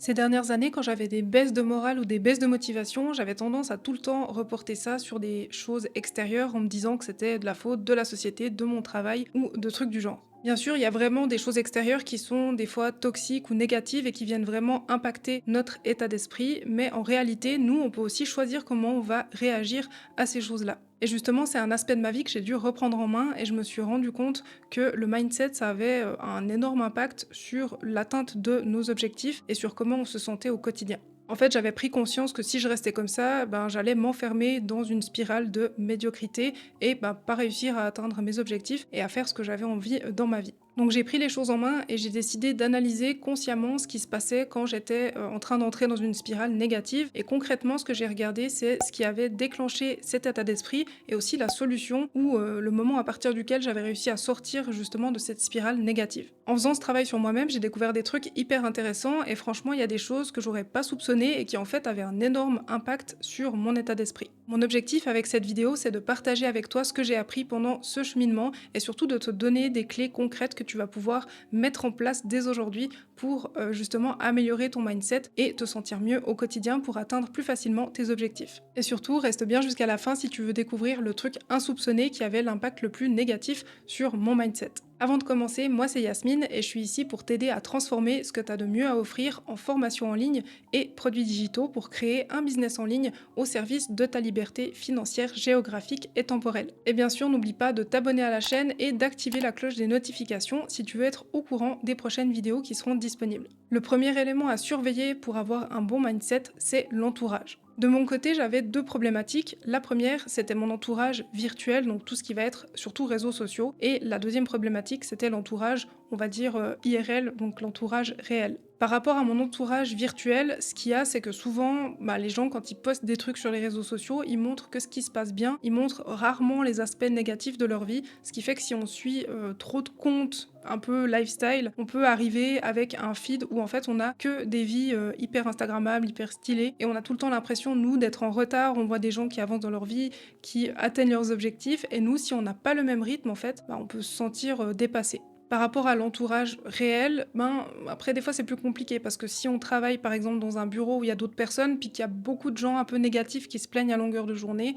Ces dernières années, quand j'avais des baisses de morale ou des baisses de motivation, j'avais tendance à tout le temps reporter ça sur des choses extérieures en me disant que c'était de la faute de la société, de mon travail ou de trucs du genre. Bien sûr, il y a vraiment des choses extérieures qui sont des fois toxiques ou négatives et qui viennent vraiment impacter notre état d'esprit, mais en réalité, nous, on peut aussi choisir comment on va réagir à ces choses-là. Et justement, c'est un aspect de ma vie que j'ai dû reprendre en main et je me suis rendu compte que le mindset, ça avait un énorme impact sur l'atteinte de nos objectifs et sur comment on se sentait au quotidien. En fait, j'avais pris conscience que si je restais comme ça, ben, j'allais m'enfermer dans une spirale de médiocrité et ben, pas réussir à atteindre mes objectifs et à faire ce que j'avais envie dans ma vie. Donc j'ai pris les choses en main et j'ai décidé d'analyser consciemment ce qui se passait quand j'étais en train d'entrer dans une spirale négative. Et concrètement, ce que j'ai regardé, c'est ce qui avait déclenché cet état d'esprit et aussi la solution ou le moment à partir duquel j'avais réussi à sortir justement de cette spirale négative. En faisant ce travail sur moi-même, j'ai découvert des trucs hyper intéressants et franchement, il y a des choses que j'aurais pas soupçonnées et qui en fait avaient un énorme impact sur mon état d'esprit. Mon objectif avec cette vidéo, c'est de partager avec toi ce que j'ai appris pendant ce cheminement et surtout de te donner des clés concrètes que tu vas pouvoir mettre en place dès aujourd'hui pour justement améliorer ton mindset et te sentir mieux au quotidien pour atteindre plus facilement tes objectifs. Et surtout, reste bien jusqu'à la fin si tu veux découvrir le truc insoupçonné qui avait l'impact le plus négatif sur mon mindset. Avant de commencer, moi c'est Yasmine et je suis ici pour t'aider à transformer ce que tu as de mieux à offrir en formation en ligne et produits digitaux pour créer un business en ligne au service de ta liberté financière, géographique et temporelle. Et bien sûr, n'oublie pas de t'abonner à la chaîne et d'activer la cloche des notifications si tu veux être au courant des prochaines vidéos qui seront disponibles. Le premier élément à surveiller pour avoir un bon mindset, c'est l'entourage. De mon côté, j'avais deux problématiques. La première, c'était mon entourage virtuel, donc tout ce qui va être surtout réseaux sociaux. Et la deuxième problématique, c'était l'entourage, on va dire IRL, donc l'entourage réel. Par rapport à mon entourage virtuel, ce qu'il y a, c'est que souvent, les gens, quand ils postent des trucs sur les réseaux sociaux, ils montrent que ce qui se passe bien, ils montrent rarement les aspects négatifs de leur vie, ce qui fait que si on suit trop de comptes un peu lifestyle, on peut arriver avec un feed où en fait on a que des vies hyper instagrammables, hyper stylées, et on a tout le temps l'impression, nous, d'être en retard, on voit des gens qui avancent dans leur vie, qui atteignent leurs objectifs, et nous, si on n'a pas le même rythme, en fait, on peut se sentir dépassé. Par rapport à l'entourage réel, après des fois c'est plus compliqué parce que si on travaille par exemple dans un bureau où il y a d'autres personnes puis qu'il y a beaucoup de gens un peu négatifs qui se plaignent à longueur de journée,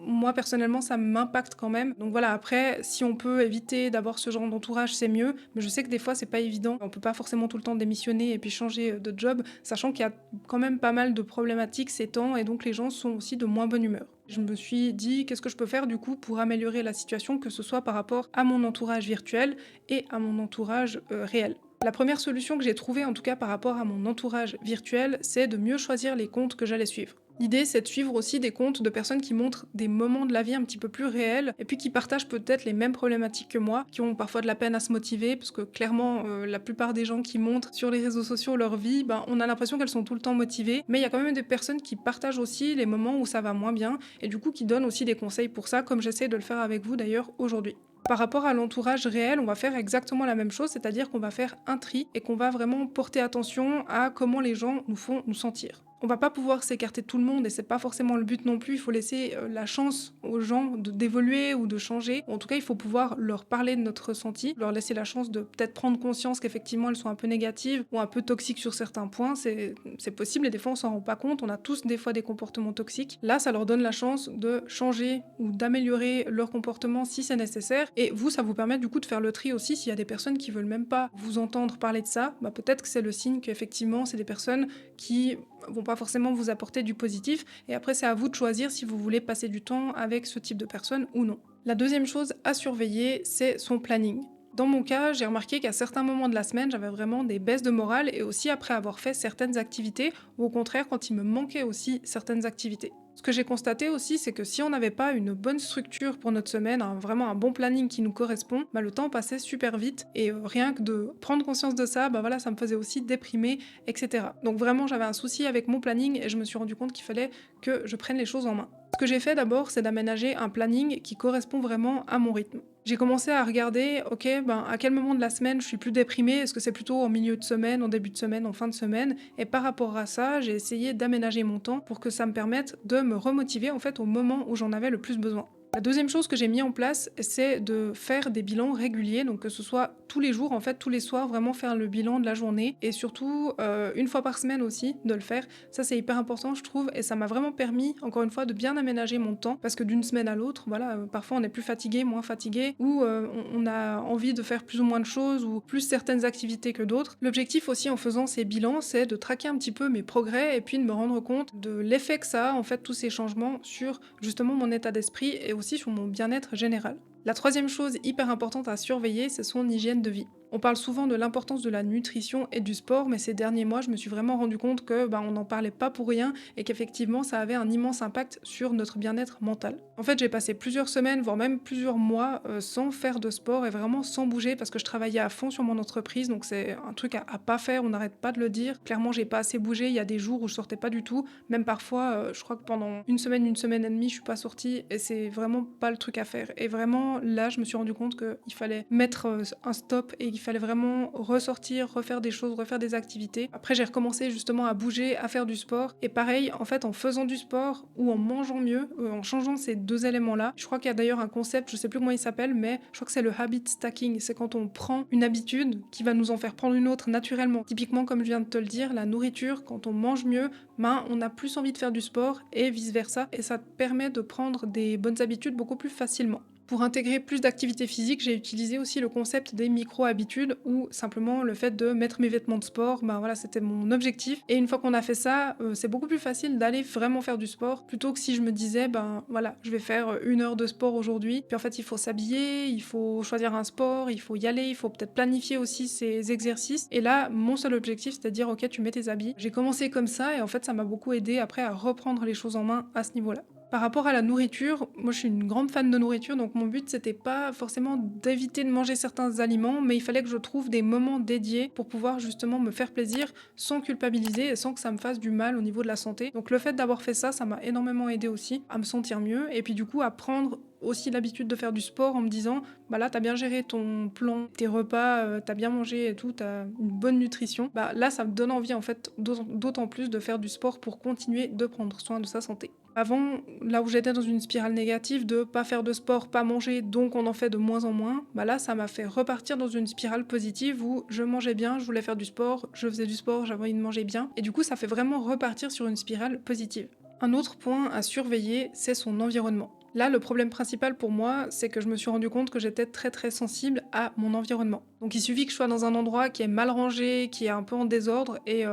moi personnellement ça m'impacte quand même. Donc voilà, après si on peut éviter d'avoir ce genre d'entourage c'est mieux, mais je sais que des fois c'est pas évident. On peut pas forcément tout le temps démissionner et puis changer de job, sachant qu'il y a quand même pas mal de problématiques ces temps et donc les gens sont aussi de moins bonne humeur. Je me suis dit qu'est-ce que je peux faire du coup pour améliorer la situation, que ce soit par rapport à mon entourage virtuel et à mon entourage réel. La première solution que j'ai trouvée, en tout cas par rapport à mon entourage virtuel, c'est de mieux choisir les comptes que j'allais suivre. L'idée, c'est de suivre aussi des comptes de personnes qui montrent des moments de la vie un petit peu plus réels et puis qui partagent peut-être les mêmes problématiques que moi, qui ont parfois de la peine à se motiver, parce que clairement, la plupart des gens qui montrent sur les réseaux sociaux leur vie, on a l'impression qu'elles sont tout le temps motivées, mais il y a quand même des personnes qui partagent aussi les moments où ça va moins bien et du coup qui donnent aussi des conseils pour ça, comme j'essaie de le faire avec vous d'ailleurs aujourd'hui. Par rapport à l'entourage réel, on va faire exactement la même chose, c'est-à-dire qu'on va faire un tri et qu'on va vraiment porter attention à comment les gens nous font nous sentir. On va pas pouvoir s'écarter de tout le monde et c'est pas forcément le but non plus, il faut laisser la chance aux gens d'évoluer ou de changer. En tout cas, il faut pouvoir leur parler de notre ressenti, leur laisser la chance de peut-être prendre conscience qu'effectivement elles sont un peu négatives ou un peu toxiques sur certains points, c'est possible et des fois on s'en rend pas compte, on a tous des fois des comportements toxiques. Là, ça leur donne la chance de changer ou d'améliorer leur comportement si c'est nécessaire et vous, ça vous permet du coup de faire le tri aussi s'il y a des personnes qui veulent même pas vous entendre parler de ça, peut-être que c'est le signe qu'effectivement c'est des personnes qui vont pas forcément vous apporter du positif et après c'est à vous de choisir si vous voulez passer du temps avec ce type de personne ou non. La deuxième chose à surveiller, c'est son planning. Dans mon cas, j'ai remarqué qu'à certains moments de la semaine, j'avais vraiment des baisses de morale et aussi après avoir fait certaines activités ou au contraire quand il me manquait aussi certaines activités. Ce que j'ai constaté aussi, c'est que si on n'avait pas une bonne structure pour notre semaine, vraiment un bon planning qui nous correspond, le temps passait super vite et rien que de prendre conscience de ça, voilà, ça me faisait aussi déprimer, etc. Donc vraiment, j'avais un souci avec mon planning et je me suis rendu compte qu'il fallait que je prenne les choses en main. Ce que j'ai fait d'abord, c'est d'aménager un planning qui correspond vraiment à mon rythme. J'ai commencé à regarder, ok, à quel moment de la semaine je suis plus déprimée, est-ce que c'est plutôt en milieu de semaine, en début de semaine, en fin de semaine, et par rapport à ça, j'ai essayé d'aménager mon temps pour que ça me permette de me remotiver en fait au moment où j'en avais le plus besoin. La deuxième chose que j'ai mis en place, c'est de faire des bilans réguliers, donc que ce soit tous les jours, en fait, tous les soirs, vraiment faire le bilan de la journée et surtout, une fois par semaine aussi, de le faire. Ça, c'est hyper important, je trouve et ça m'a vraiment permis, encore une fois, de bien aménager mon temps parce que d'une semaine à l'autre, voilà, parfois on est plus fatigué, moins fatigué ou on a envie de faire plus ou moins de choses ou plus certaines activités que d'autres. L'objectif aussi en faisant ces bilans, c'est de traquer un petit peu mes progrès et puis de me rendre compte de l'effet que ça a, en fait, tous ces changements sur justement mon état d'esprit et aussi sur mon bien-être général. La troisième chose hyper importante à surveiller, c'est son hygiène de vie. On parle souvent de l'importance de la nutrition et du sport, mais ces derniers mois, je me suis vraiment rendu compte que on n'en parlait pas pour rien et qu'effectivement, ça avait un immense impact sur notre bien-être mental. En fait, j'ai passé plusieurs semaines, voire même plusieurs mois, sans faire de sport et vraiment sans bouger parce que je travaillais à fond sur mon entreprise, donc c'est un truc à pas faire, on n'arrête pas de le dire. Clairement, j'ai pas assez bougé, il y a des jours où je sortais pas du tout, même parfois, je crois que pendant une semaine et demie, je suis pas sortie et c'est vraiment pas le truc à faire. Et vraiment, là, je me suis rendu compte qu'il fallait mettre un stop et il fallait vraiment ressortir, refaire des choses, refaire des activités. Après, j'ai recommencé justement à bouger, à faire du sport. Et pareil, en fait, en faisant du sport ou en mangeant mieux, en changeant ces deux éléments-là, je crois qu'il y a d'ailleurs un concept, je sais plus comment il s'appelle, mais je crois que c'est le habit stacking. C'est quand on prend une habitude qui va nous en faire prendre une autre naturellement. Typiquement, comme je viens de te le dire, la nourriture, quand on mange mieux, on a plus envie de faire du sport et vice-versa. Et ça permet de prendre des bonnes habitudes beaucoup plus facilement. Pour intégrer plus d'activité physique, j'ai utilisé aussi le concept des micro-habitudes ou simplement le fait de mettre mes vêtements de sport. Voilà, c'était mon objectif. Et une fois qu'on a fait ça, c'est beaucoup plus facile d'aller vraiment faire du sport plutôt que si je me disais, voilà, je vais faire 1 heure de sport aujourd'hui. Puis en fait, il faut s'habiller, il faut choisir un sport, il faut y aller, il faut peut-être planifier aussi ses exercices. Et là, mon seul objectif, c'est de dire, ok, tu mets tes habits. J'ai commencé comme ça et en fait, ça m'a beaucoup aidé après à reprendre les choses en main à ce niveau-là. Par rapport à la nourriture, moi je suis une grande fan de nourriture, donc mon but c'était pas forcément d'éviter de manger certains aliments, mais il fallait que je trouve des moments dédiés pour pouvoir justement me faire plaisir sans culpabiliser et sans que ça me fasse du mal au niveau de la santé. Donc le fait d'avoir fait ça, ça m'a énormément aidé aussi à me sentir mieux et puis du coup à prendre aussi l'habitude de faire du sport en me disant là t'as bien géré ton plan, tes repas, t'as bien mangé et tout, t'as une bonne nutrition, là ça me donne envie en fait d'autant plus de faire du sport pour continuer de prendre soin de sa santé. Avant, là où j'étais dans une spirale négative de pas faire de sport, pas manger, donc on en fait de moins en moins, là ça m'a fait repartir dans une spirale positive où je mangeais bien, je voulais faire du sport, je faisais du sport, j'avais envie de manger bien, et du coup ça fait vraiment repartir sur une spirale positive. Un autre point à surveiller, c'est son environnement. Là, le problème principal pour moi, c'est que je me suis rendu compte que j'étais très très sensible à mon environnement. Donc il suffit que je sois dans un endroit qui est mal rangé, qui est un peu en désordre, et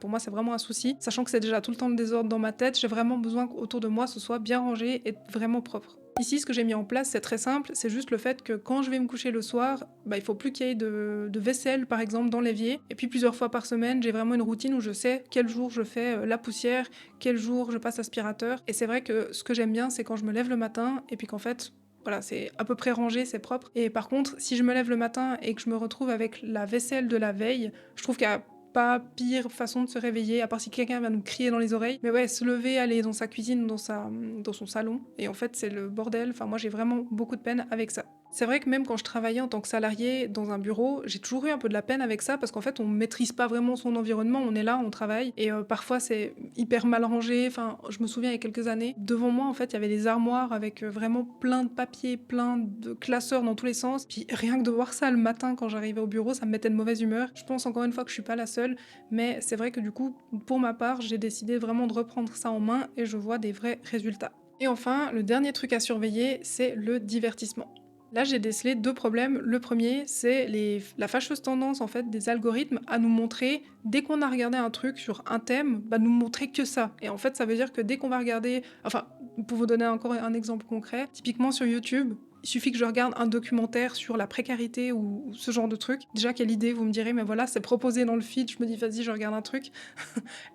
pour moi c'est vraiment un souci. Sachant que c'est déjà tout le temps le désordre dans ma tête, j'ai vraiment besoin qu'autour de moi ce soit bien rangé et vraiment propre. Ici, ce que j'ai mis en place, c'est très simple, c'est juste le fait que quand je vais me coucher le soir, il faut plus qu'il y ait de vaisselle, par exemple, dans l'évier. Et puis plusieurs fois par semaine, j'ai vraiment une routine où je sais quel jour je fais la poussière, quel jour je passe aspirateur. Et c'est vrai que ce que j'aime bien, c'est quand je me lève le matin et puis qu'en fait, voilà, c'est à peu près rangé, c'est propre. Et par contre, si je me lève le matin et que je me retrouve avec la vaisselle de la veille, je trouve qu'il y a pas pire façon de se réveiller, à part si quelqu'un va nous crier dans les oreilles. Mais ouais, se lever, aller dans sa cuisine, dans son salon, et en fait c'est le bordel. Enfin moi j'ai vraiment beaucoup de peine avec ça. C'est vrai que même quand je travaillais en tant que salarié dans un bureau, j'ai toujours eu un peu de la peine avec ça parce qu'en fait on maîtrise pas vraiment son environnement, on est là, on travaille et parfois c'est hyper mal rangé. Enfin, je me souviens il y a quelques années, devant moi en fait il y avait des armoires avec vraiment plein de papiers, plein de classeurs dans tous les sens. Puis rien que de voir ça le matin quand j'arrivais au bureau, ça me mettait de mauvaise humeur. Je pense encore une fois que je suis pas la seule, mais c'est vrai que du coup, pour ma part, j'ai décidé vraiment de reprendre ça en main et je vois des vrais résultats. Et enfin, le dernier truc à surveiller, c'est le divertissement. Là, j'ai décelé 2 problèmes. Le premier, c'est la fâcheuse tendance en fait des algorithmes à nous montrer, dès qu'on a regardé un truc sur un thème, nous montrer que ça. Et en fait, ça veut dire que dès qu'on va regarder, enfin, pour vous donner encore un exemple concret, typiquement sur YouTube, il suffit que je regarde un documentaire sur la précarité ou ce genre de truc. Déjà, quelle idée, vous me direz, mais voilà, c'est proposé dans le feed, je me dis, vas-y, je regarde un truc.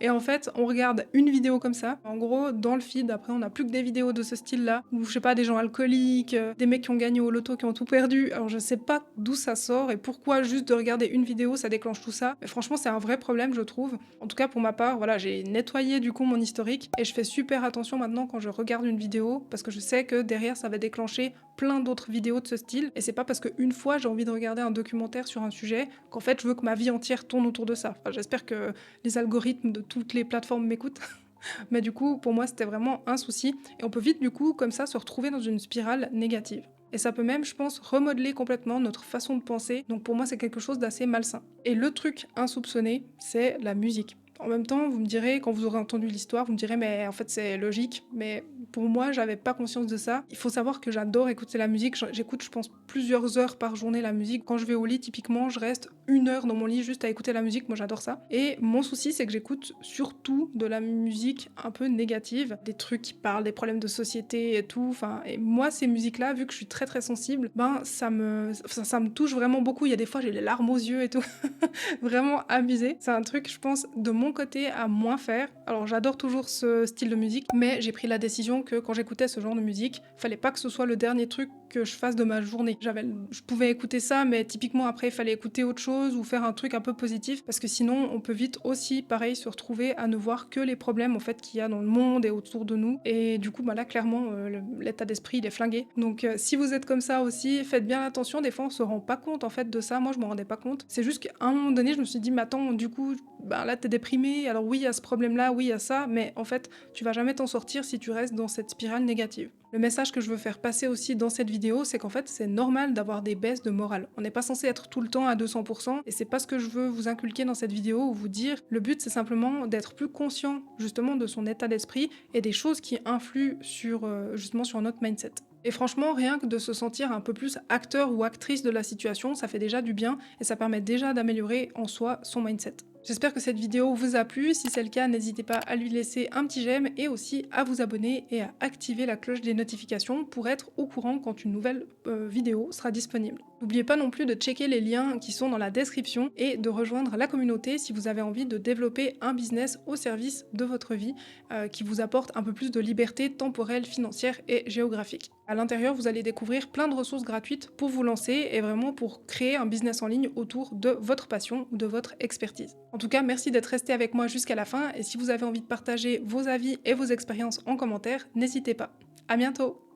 Et en fait, on regarde une vidéo comme ça. En gros, dans le feed, après, on n'a plus que des vidéos de ce style-là, où, je sais pas, des gens alcooliques, des mecs qui ont gagné au loto, qui ont tout perdu. Alors, je sais pas d'où ça sort et pourquoi juste de regarder une vidéo, ça déclenche tout ça. Mais franchement, c'est un vrai problème, je trouve. En tout cas, pour ma part, voilà, j'ai nettoyé du coup mon historique et je fais super attention maintenant quand je regarde une vidéo, parce que je sais que derrière, ça va déclencher plein d'autres vidéos de ce style, et c'est pas parce qu'une fois j'ai envie de regarder un documentaire sur un sujet qu'en fait je veux que ma vie entière tourne autour de ça. Enfin, j'espère que les algorithmes de toutes les plateformes m'écoutent. Mais du coup, pour moi, c'était vraiment un souci, et on peut vite du coup, comme ça, se retrouver dans une spirale négative. Et ça peut même, je pense, remodeler complètement notre façon de penser. Donc pour moi, c'est quelque chose d'assez malsain. Et le truc insoupçonné, c'est la musique. En même temps, vous me direz, quand vous aurez entendu l'histoire, vous me direz, mais en fait, c'est logique. Mais pour moi, j'avais pas conscience de ça. Il faut savoir que j'adore écouter la musique. J'écoute, je pense, plusieurs heures par journée la musique. Quand je vais au lit, typiquement, je reste 1 heure dans mon lit juste à écouter la musique. Moi, j'adore ça. Et mon souci, c'est que j'écoute surtout de la musique un peu négative. Des trucs qui parlent des problèmes de société et tout. Enfin, et moi, ces musiques-là, vu que je suis très très sensible, ben, ça me touche vraiment beaucoup. Il y a des fois, j'ai les larmes aux yeux et tout. Vraiment abusé. C'est un truc, je pense, de mon côté à moins faire. Alors j'adore toujours ce style de musique, mais j'ai pris la décision que quand j'écoutais ce genre de musique, fallait pas que ce soit le dernier truc que je fasse de ma journée. Je pouvais écouter ça, mais typiquement après il fallait écouter autre chose ou faire un truc un peu positif, parce que sinon on peut vite aussi, pareil, se retrouver à ne voir que les problèmes en fait qu'il y a dans le monde et autour de nous. Et du coup, bah là clairement, l'état d'esprit il est flingué. Donc si vous êtes comme ça aussi, faites bien attention. Des fois on se rend pas compte en fait de ça. Moi je me rendais pas compte. C'est juste qu'à un moment donné je me suis dit, mais attends, du coup, ben là t'es déprimé. Alors oui, il y a ce problème-là, oui, il y a ça, mais en fait tu vas jamais t'en sortir si tu restes dans cette spirale négative. Le message que je veux faire passer aussi dans cette vidéo, c'est qu'en fait, c'est normal d'avoir des baisses de morale. On n'est pas censé être tout le temps à 200%, et c'est pas ce que je veux vous inculquer dans cette vidéo ou vous dire. Le but, c'est simplement d'être plus conscient justement de son état d'esprit et des choses qui influent sur justement sur notre mindset. Et franchement, rien que de se sentir un peu plus acteur ou actrice de la situation, ça fait déjà du bien et ça permet déjà d'améliorer en soi son mindset. J'espère que cette vidéo vous a plu. Si c'est le cas, n'hésitez pas à lui laisser un petit j'aime et aussi à vous abonner et à activer la cloche des notifications pour être au courant quand une nouvelle vidéo sera disponible. N'oubliez pas non plus de checker les liens qui sont dans la description et de rejoindre la communauté si vous avez envie de développer un business au service de votre vie qui vous apporte un peu plus de liberté temporelle, financière et géographique. À l'intérieur, vous allez découvrir plein de ressources gratuites pour vous lancer et vraiment pour créer un business en ligne autour de votre passion ou de votre expertise. En tout cas, merci d'être resté avec moi jusqu'à la fin et si vous avez envie de partager vos avis et vos expériences en commentaire, n'hésitez pas. À bientôt!